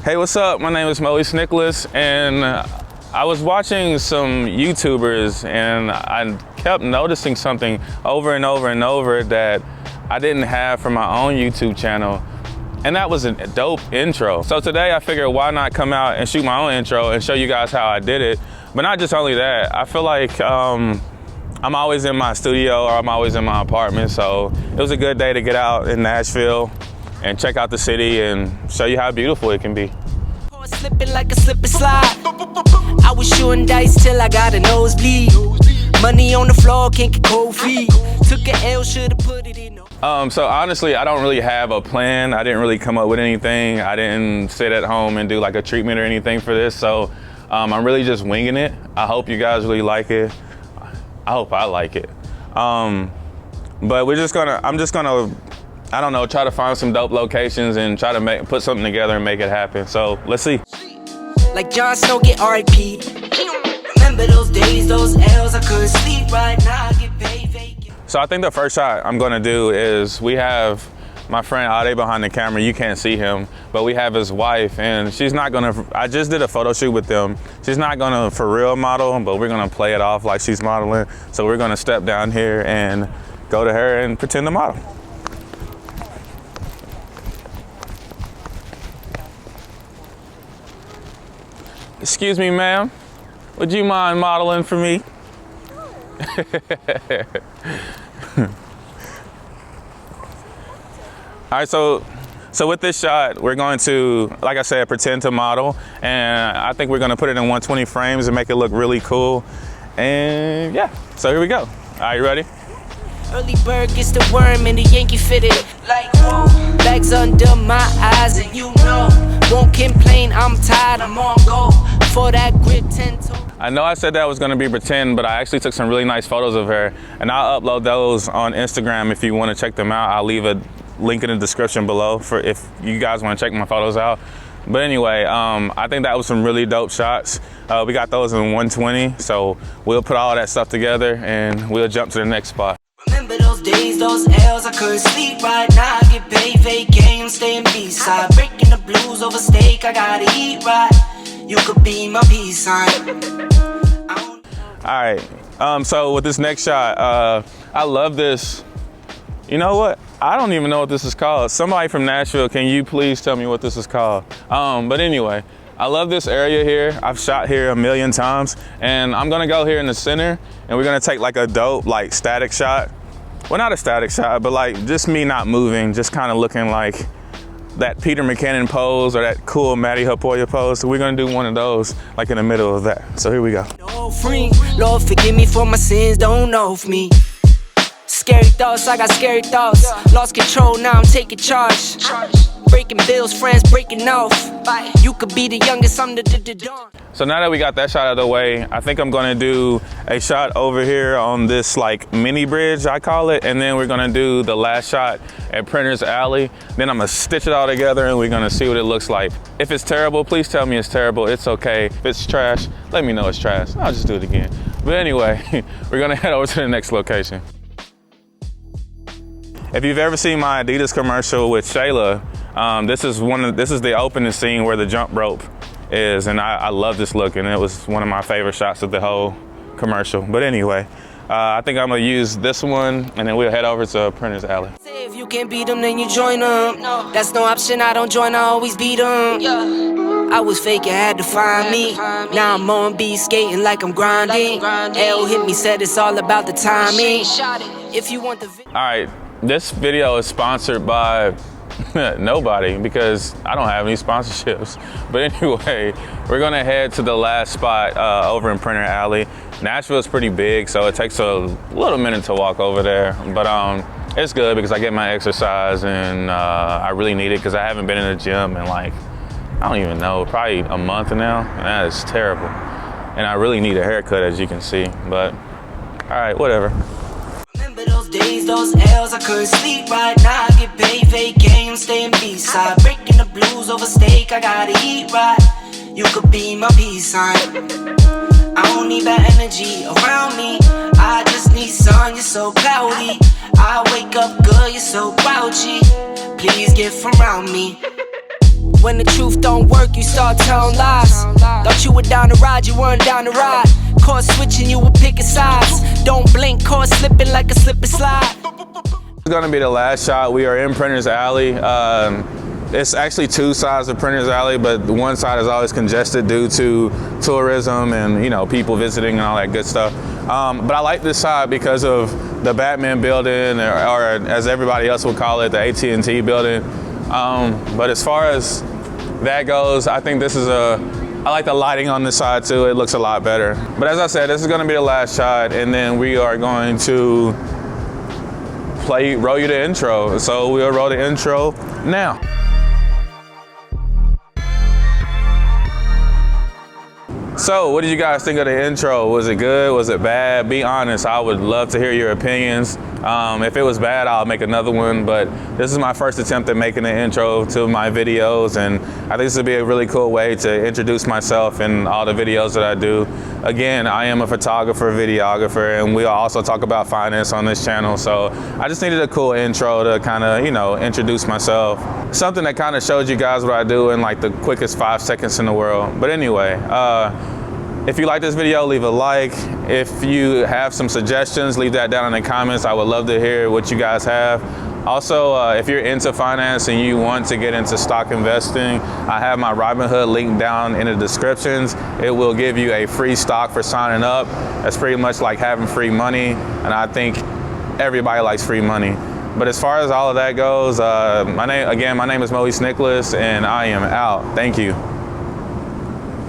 Hey, what's up? My name is Moise Nicolas, and I was watching some YouTubers, and I kept noticing something over and over and over that I didn't have for my own YouTube channel, and that was a dope intro. So today I figured, why not come out and shoot my own intro and show you guys how I did it. But not just only that, I feel like I'm always in my studio or I'm always in my apartment, so it was a good day to get out in Nashville and check out the city and show you how beautiful it can be. Slipping like a slip and slide. I was shooting dice till I got a nosebleed. Money on the floor, can't get cold feet. Took an L, should've put it in. So honestly, I don't really have a plan. I didn't really come up with anything. I didn't sit at home and do like a treatment or anything for this. So I'm really just winging it. I hope you guys really like it. I hope I like it. But I'm just gonna, I don't know, try to find some dope locations and try to put something together and make it happen. So let's see. Like Jon Snow get R.I.P. Remember those days, those L's, I couldn't sleep right now, I get paid vacant. So I think the first shot I'm gonna do is, we have my friend Ade behind the camera. You can't see him, but we have his wife, and she's not gonna, I just did a photo shoot with them. She's not gonna for real model, but we're gonna play it off like she's modeling. So we're gonna step down here and go to her and pretend to model. Excuse me, ma'am. Would you mind modeling for me? All right, so with this shot, we're going to, like I said, pretend to model, and I think we're gonna put it in 120 frames and make it look really cool. And yeah, so here we go. All right, you ready? Early bird gets the worm and the Yankee fitted. Like, whoa, bags under my eyes and you know, won't complain, I'm tired, I'm on go. For that grip 10 toe. I know I said that was gonna be pretend, but I actually took some really nice photos of her, and I'll upload those on Instagram if you wanna check them out. I'll leave a link in the description below for if you guys wanna check my photos out. But anyway, I think that was some really dope shots. We got those in 120, so we'll put all that stuff together and we'll jump to the next spot. Remember those days, those L's, I couldn't sleep right now, I get paid vacant, I'm staying B-side. Breaking the blues over steak, I gotta eat right. You could be my peace sign. All right, so with this next shot, I love this. You know what? I don't even know what this is called. Somebody from Nashville, can you please tell me what this is called? But anyway, I love this area here. I've shot here a million times, and I'm gonna go here in the center, and we're gonna take like a dope, like static shot. Well, not a static shot, but like just me not moving, just kind of looking like that Peter McKinnon pose or that cool Matty Hapoya pose. So we're gonna do one of those like in the middle of that. So here we go. Free. Lord, forgive me for my sins, don't know of me. Scary thoughts, I got scary thoughts. Lost control, now I'm taking charge. Breaking bills, friends breaking off. You could be the youngest, I'm the dawn. So now that we got that shot out of the way, I think I'm gonna do a shot over here on this like mini bridge, I call it, and then we're gonna do the last shot at Printer's Alley. Then I'm gonna stitch it all together and we're gonna see what it looks like. If it's terrible, please tell me it's terrible. It's okay. If it's trash, let me know it's trash. I'll just do it again. But anyway, we're gonna head over to the next location. If you've ever seen my Adidas commercial with Shayla, this is the opening scene where the jump rope is, and I love this look, and it was one of my favorite shots of the whole commercial. But anyway, I think I'm gonna use this one, and then we'll head over to Printer's Alley. If you can't beat them, then you join them. That's no option, I don't join, I always beat them. I was fake, you had to find me. Now I'm on beat, skating like I'm grinding. L hit me, said it's all about the timing. If you want the all right, this video is sponsored by nobody because I don't have any sponsorships. But anyway, we're gonna head to the last spot over in Printer Alley. Nashville's pretty big, so it takes a little minute to walk over there. But it's good because I get my exercise, and I really need it because I haven't been in the gym in like, I don't even know, probably a month now, and that is terrible. And I really need a haircut, as you can see, but all right, whatever. Remember those days, those L's, I couldn't sleep right now, I get paid vacant, I'm staying B-side. Breaking the blues over steak, I gotta eat right. You could be my peace sign. I don't need bad energy around me, I just need sun, you're so cloudy. I wake up good, you're so grouchy. Please get from around me. When the truth don't work, you start telling lies. Thought you were down to ride, you weren't down to ride. Caught switching, you were picking sides. Don't blink, caught slipping like a slip and slide. It's gonna be the last shot. We are in Printer's Alley. It's actually two sides of Printer's Alley, but one side is always congested due to tourism and, you know, people visiting and all that good stuff. But I like this side because of the Batman building, or as everybody else would call it, the AT&T building. But as far as that goes, I think this is I like the lighting on this side too. It looks a lot better. But as I said, this is gonna be the last shot, and then we are going to roll you the intro. So we'll roll the intro now. So what did you guys think of the intro? Was it good? Was it bad? Be honest. I would love to hear your opinions. If it was bad, I'll make another one, but this is my first attempt at making an intro to my videos, and I think this would be a really cool way to introduce myself in all the videos that I do. Again, I am a photographer, videographer, and we'll also talk about finance on this channel, so I just needed a cool intro to kind of, you know, introduce myself. Something that kind of shows you guys what I do in like the quickest 5 seconds in the world. But anyway, if you like this video, leave a like. If you have some suggestions, leave that down in the comments. I would love to hear what you guys have. Also, if you're into finance and you want to get into stock investing, I have my Robinhood link down in the descriptions. It will give you a free stock for signing up. That's pretty much like having free money, and I think everybody likes free money. But as far as all of that goes, my name is Moise Nicolas, and I am out. Thank you.